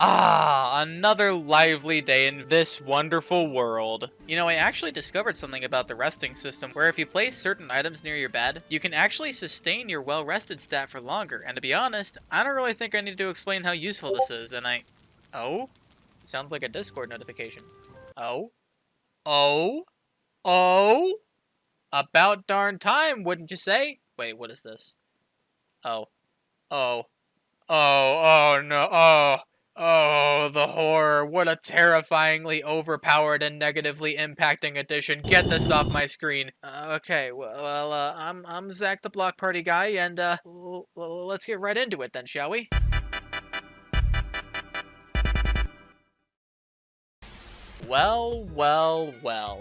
Ah, another lively day in this wonderful world. You know, I actually discovered something about the resting system where if you place certain items near your bed, you can actually sustain your well-rested stat for longer. And to be honest, I don't really think I need to explain how useful this is, Oh? Sounds like a Discord notification. Oh? Oh? Oh? About darn time, wouldn't you say? Wait, what is this? Oh. Oh. Oh no, oh, the horror. What a terrifyingly overpowered and negatively impacting addition. Get this off my screen. Okay, I'm Zach the Block Party guy, and, let's get right into it then, shall we? Well.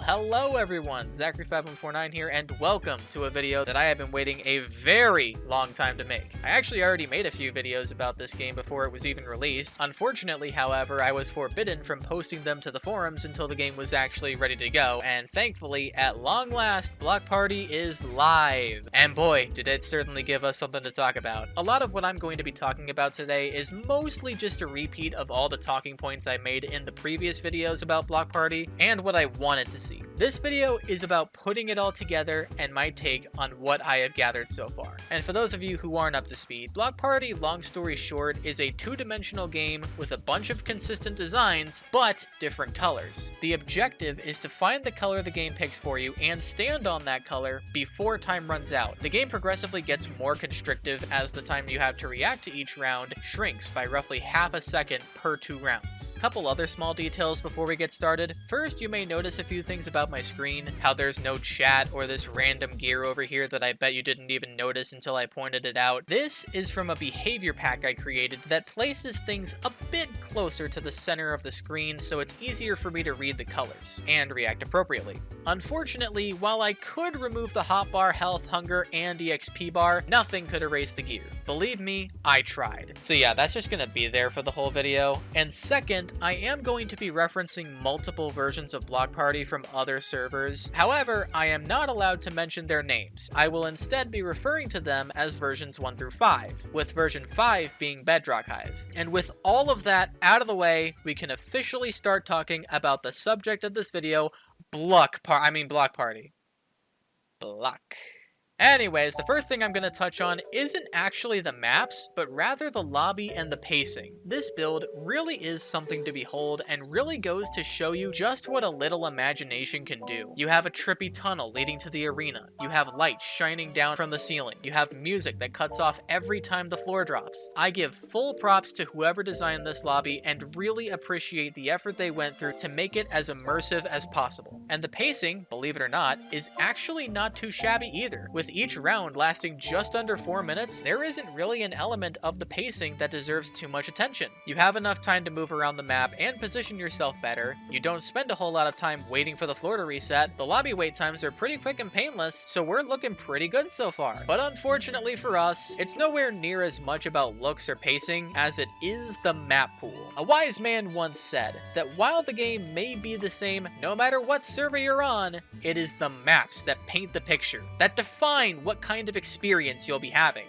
Hello everyone, Zachary5149 here, and welcome to a video that I have been waiting a very long time to make. I actually already made a few videos about this game before it was even released. Unfortunately, however, I was forbidden from posting them to the forums until the game was actually ready to go, and thankfully, at long last, Block Party is live. And boy, did it certainly give us something to talk about. A lot of what I'm going to be talking about today is mostly just a repeat of all the talking points I made in the previous videos about Block Party and what I wanted to see. This video is about putting it all together and my take on what I have gathered so far. And for those of you who aren't up to speed, Block Party, long story short, is a two-dimensional game with a bunch of consistent designs, but different colors. The objective is to find the color the game picks for you and stand on that color before time runs out. The game progressively gets more constrictive as the time you have to react to each round shrinks by roughly half a second per 2 rounds. Couple other small details before we get started. First, you may notice a few things about my screen, how there's no chat or this random gear over here that I bet you didn't even notice until I pointed it out. This is from a behavior pack I created that places things a bit closer to the center of the screen so it's easier for me to read the colors and react appropriately. Unfortunately, while I could remove the hotbar, health, hunger, and EXP bar, nothing could erase the gear. Believe me, I tried. So yeah, that's just gonna be there for the whole video. And second, I am going to be referencing multiple versions of Block Party from other servers. However, I am not allowed to mention their names. I will instead be referring to them as versions 1 through 5, with version 5 being Bedrock Hive. And with all of that out of the way, we can officially start talking about the subject of this video, Block Party. Block. Anyways, the first thing I'm going to touch on isn't actually the maps, but rather the lobby and the pacing. This build really is something to behold and really goes to show you just what a little imagination can do. You have a trippy tunnel leading to the arena. You have lights shining down from the ceiling. You have music that cuts off every time the floor drops. I give full props to whoever designed this lobby and really appreciate the effort they went through to make it as immersive as possible. And the pacing, believe it or not, is actually not too shabby either. With each round lasting just under 4 minutes, there isn't really an element of the pacing that deserves too much attention. You have enough time to move around the map and position yourself better. You don't spend a whole lot of time waiting for the floor to reset. The lobby wait times are pretty quick and painless, so we're looking pretty good so far. But unfortunately for us, it's nowhere near as much about looks or pacing as it is the map pool. A wise man once said that while the game may be the same no matter what server you're on, it is the maps that paint the picture, that define what kind of experience you'll be having.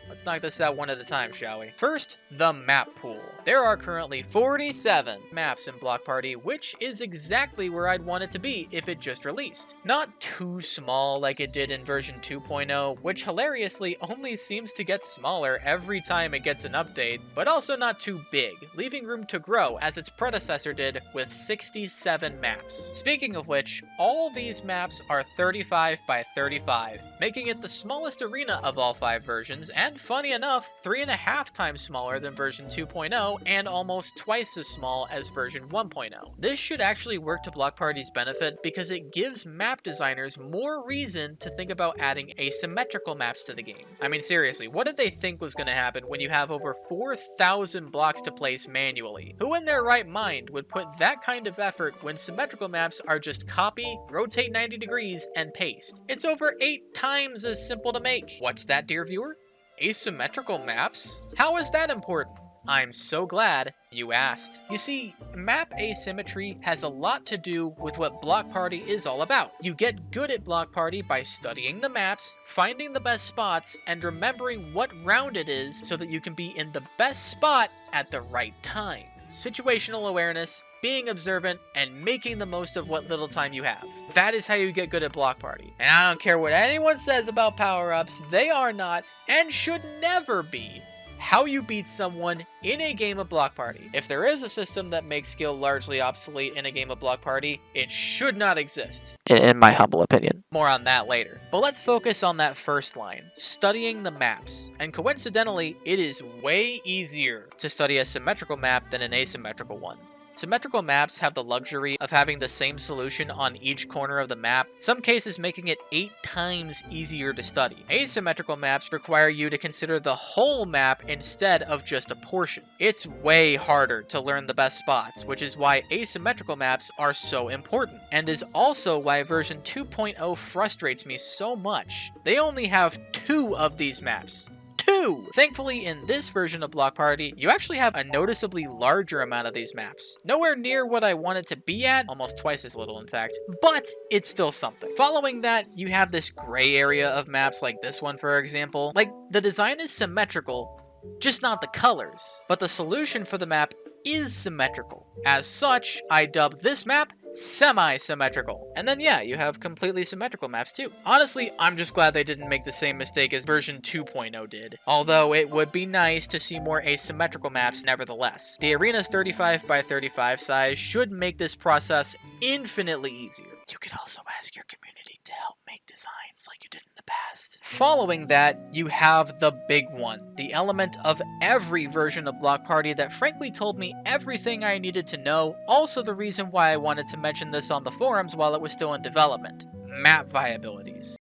Let's knock this out one at a time, shall we? First, the map pool. There are currently 47 maps in Block Party, which is exactly where I'd want it to be if it just released. Not too small like it did in version 2.0, which hilariously only seems to get smaller every time it gets an update, but also not too big, leaving room to grow as its predecessor did with 67 maps. Speaking of which, all these maps are 35 by 35, making it the smallest arena of all 5 versions, and funny enough, 3.5 times smaller than version 2.0 and almost twice as small as version 1.0. This should actually work to Block Party's benefit because it gives map designers more reason to think about adding asymmetrical maps to the game. I mean, seriously, what did they think was going to happen when you have over 4,000 blocks to place manually? Who in their right mind would put that kind of effort when symmetrical maps are just copy, rotate 90 degrees, and paste? It's over 8 times as simple to make. What's that, dear viewer? Asymmetrical maps? How is that important? I'm so glad you asked. You see, map asymmetry has a lot to do with what Block Party is all about. You get good at Block Party by studying the maps, finding the best spots, and remembering what round it is so that you can be in the best spot at the right time. Situational awareness, being observant, and making the most of what little time you have. That is how you get good at Block Party. And I don't care what anyone says about power-ups, they are not, and should never be, how you beat someone in a game of Block Party. If there is a system that makes skill largely obsolete in a game of Block Party, it should not exist, in my humble opinion. More on that later. But let's focus on that first line, studying the maps. And coincidentally, it is way easier to study a symmetrical map than an asymmetrical one. Symmetrical maps have the luxury of having the same solution on each corner of the map, some cases making it 8 times easier to study. Asymmetrical maps require you to consider the whole map instead of just a portion. It's way harder to learn the best spots, which is why asymmetrical maps are so important, and is also why version 2.0 frustrates me so much. They only have 2 of these maps. 2! Thankfully, in this version of Block Party, you actually have a noticeably larger amount of these maps. Nowhere near what I want it to be at, almost twice as little in fact, but it's still something. Following that, you have this gray area of maps like this one, for example. Like, the design is symmetrical, just not the colors. But the solution for the map is symmetrical. As such, I dub this map semi-symmetrical. And then yeah, you have completely symmetrical maps too. Honestly, I'm just glad they didn't make the same mistake as version 2.0 did. Although it would be nice to see more asymmetrical maps nevertheless. The arena's 35 by 35 size should make this process infinitely easier. You could also ask your community to help make designs like you did in the past. Following that, you have the big one. The element of every version of Block Party that frankly told me everything I needed to know. Also the reason why I wanted to mention this on the forums while it was still in development. Map viabilities.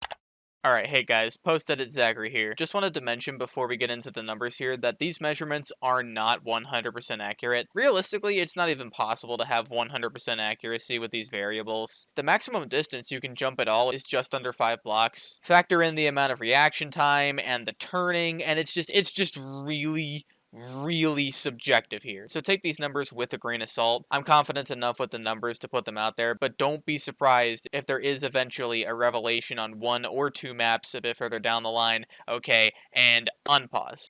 Alright, hey guys, post-edit Zachary here. Just wanted to mention before we get into the numbers here that these measurements are not 100% accurate. Realistically, it's not even possible to have 100% accuracy with these variables. The maximum distance you can jump at all is just under 5 blocks. Factor in the amount of reaction time and the turning, and it's just really subjective here. So take these numbers with a grain of salt. I'm confident enough with the numbers to put them out there, but don't be surprised if there is eventually a revelation on 1 or 2 maps a bit further down the line. Okay, and unpause.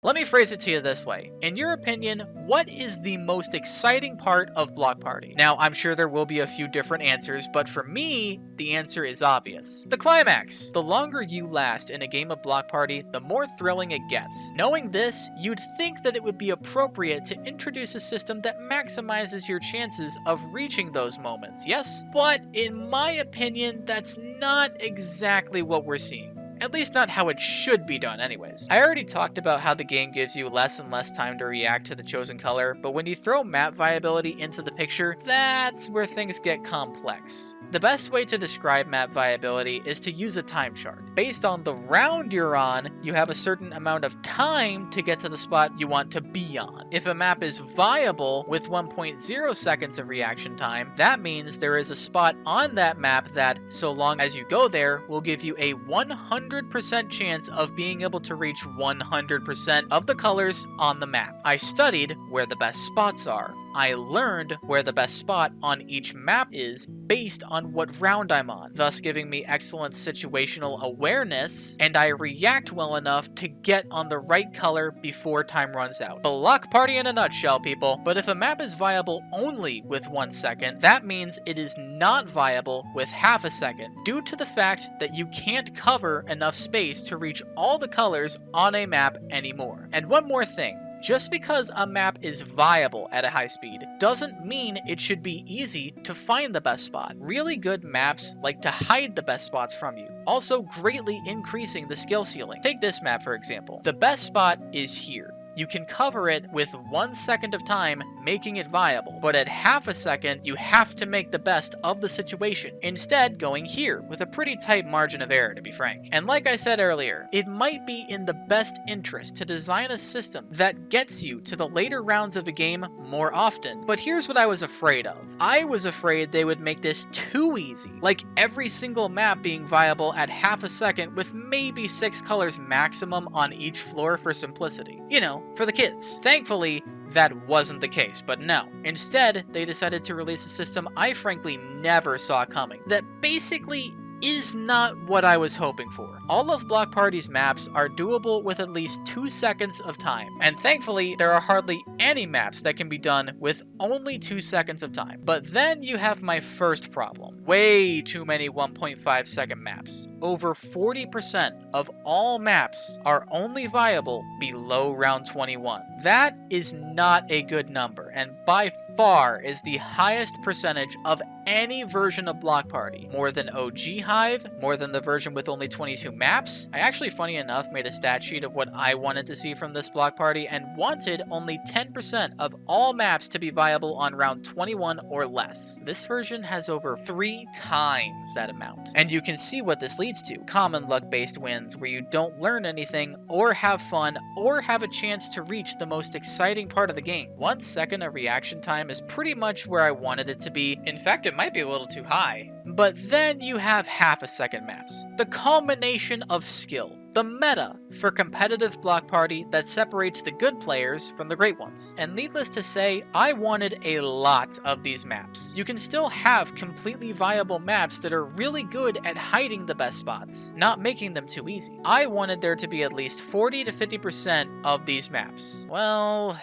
Let me phrase it to you this way. In your opinion, what is the most exciting part of Block Party? Now, I'm sure there will be a few different answers, but for me, the answer is obvious. The climax! The longer you last in a game of Block Party, the more thrilling it gets. Knowing this, you'd think that it would be appropriate to introduce a system that maximizes your chances of reaching those moments, yes? But in my opinion, that's not exactly what we're seeing. At least not how it should be done anyways. I already talked about how the game gives you less and less time to react to the chosen color, but when you throw map viability into the picture, that's where things get complex. The best way to describe map viability is to use a time chart. Based on the round you're on, you have a certain amount of time to get to the spot you want to be on. If a map is viable with 1.0 seconds of reaction time, that means there is a spot on that map that, so long as you go there, will give you a 100% chance of being able to reach 100% of the colors on the map. I studied where the best spots are. I learned where the best spot on each map is based on what round I'm on, thus giving me excellent situational awareness, and I react well enough to get on the right color before time runs out. Block Party in a nutshell, people. But if a map is viable only with 1 second, that means it is not viable with half a second, due to the fact that you can't cover enough space to reach all the colors on a map anymore. And one more thing. Just because a map is viable at a high speed doesn't mean it should be easy to find the best spot. Really good maps like to hide the best spots from you, also greatly increasing the skill ceiling. Take this map for example. The best spot is here. You can cover it with 1 second of time, making it viable. But at half a second, you have to make the best of the situation, instead going here, with a pretty tight margin of error, to be frank. And like I said earlier, it might be in the best interest to design a system that gets you to the later rounds of a game more often. But here's what I was afraid of. I was afraid they would make this too easy, like every single map being viable at half a second with maybe 6 colors maximum on each floor for simplicity. You know, for the kids. Thankfully, that wasn't the case, but no. Instead, they decided to release a system I frankly never saw coming, that basically is not what I was hoping for. All of Block Party's maps are doable with at least 2 seconds of time, and thankfully there are hardly any maps that can be done with only 2 seconds of time. But then you have my first problem. Way too many 1.5 second maps. Over 40% of all maps are only viable below round 21. That is not a good number, and by far is the highest percentage of any version of Block Party. More than OG Hive, more than the version with only 22 maps. I actually, funny enough, made a stat sheet of what I wanted to see from this Block Party and wanted only 10% of all maps to be viable on round 21 or less. This version has over 3 times that amount. And you can see what this leads to. Common luck-based wins where you don't learn anything or have fun or have a chance to reach the most exciting part of the game. 1 second of reaction time is pretty much where I wanted it to be. In fact, it might be a little too high. But then you have half a second maps. The culmination of skill. The meta for competitive Block Party that separates the good players from the great ones. And needless to say, I wanted a lot of these maps. You can still have completely viable maps that are really good at hiding the best spots, not making them too easy. I wanted there to be at least 40 to 50% of these maps. Well,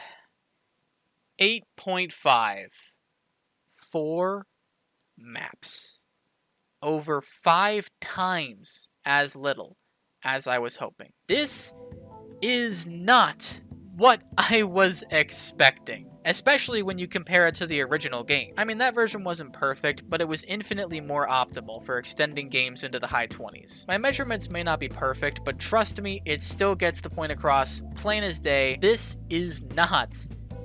8.5. 4 maps. Over 5 times as little as I was hoping. This is not what I was expecting, especially when you compare it to the original game. I mean, that version wasn't perfect, but it was infinitely more optimal for extending games into the high 20s. My measurements may not be perfect, but trust me, it still gets the point across plain as day. This is not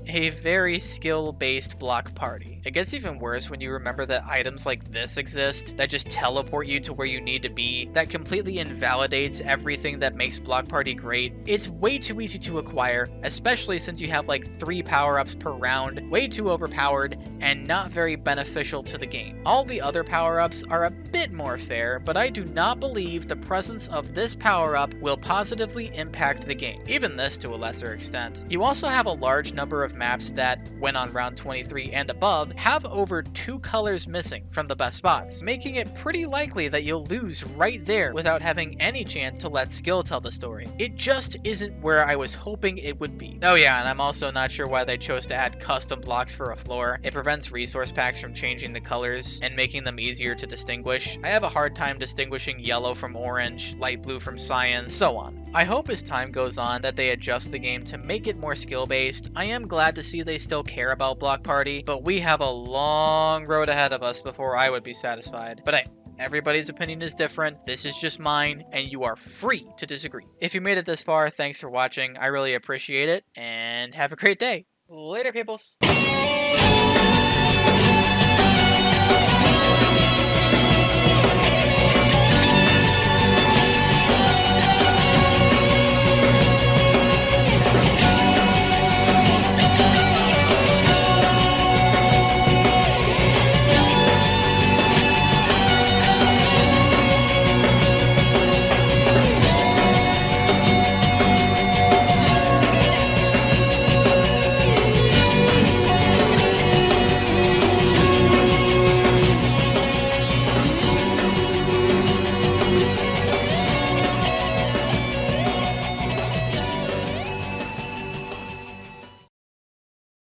a very skill-based Block Party. It gets even worse when you remember that items like this exist, that just teleport you to where you need to be, that completely invalidates everything that makes Block Party great. It's way too easy to acquire, especially since you have like 3 power-ups per round, way too overpowered, and not very beneficial to the game. All the other power-ups are a bit more fair, but I do not believe the presence of this power-up will positively impact the game, even this to a lesser extent. You also have a large number of maps that, when on round 23 and above, have over 2 colors missing from the best spots, making it pretty likely that you'll lose right there without having any chance to let skill tell the story. It just isn't where I was hoping it would be. Oh yeah, and I'm also not sure why they chose to add custom blocks for a floor. It prevents resource packs from changing the colors and making them easier to distinguish. I have a hard time distinguishing yellow from orange, light blue from cyan, so on. I hope as time goes on that they adjust the game to make it more skill-based. I am glad to see they still care about Block Party, but we have a long road ahead of us before I would be satisfied. But hey, everybody's opinion is different. This is just mine, and you are free to disagree. If you made it this far, thanks for watching. I really appreciate it, and have a great day. Later, peoples.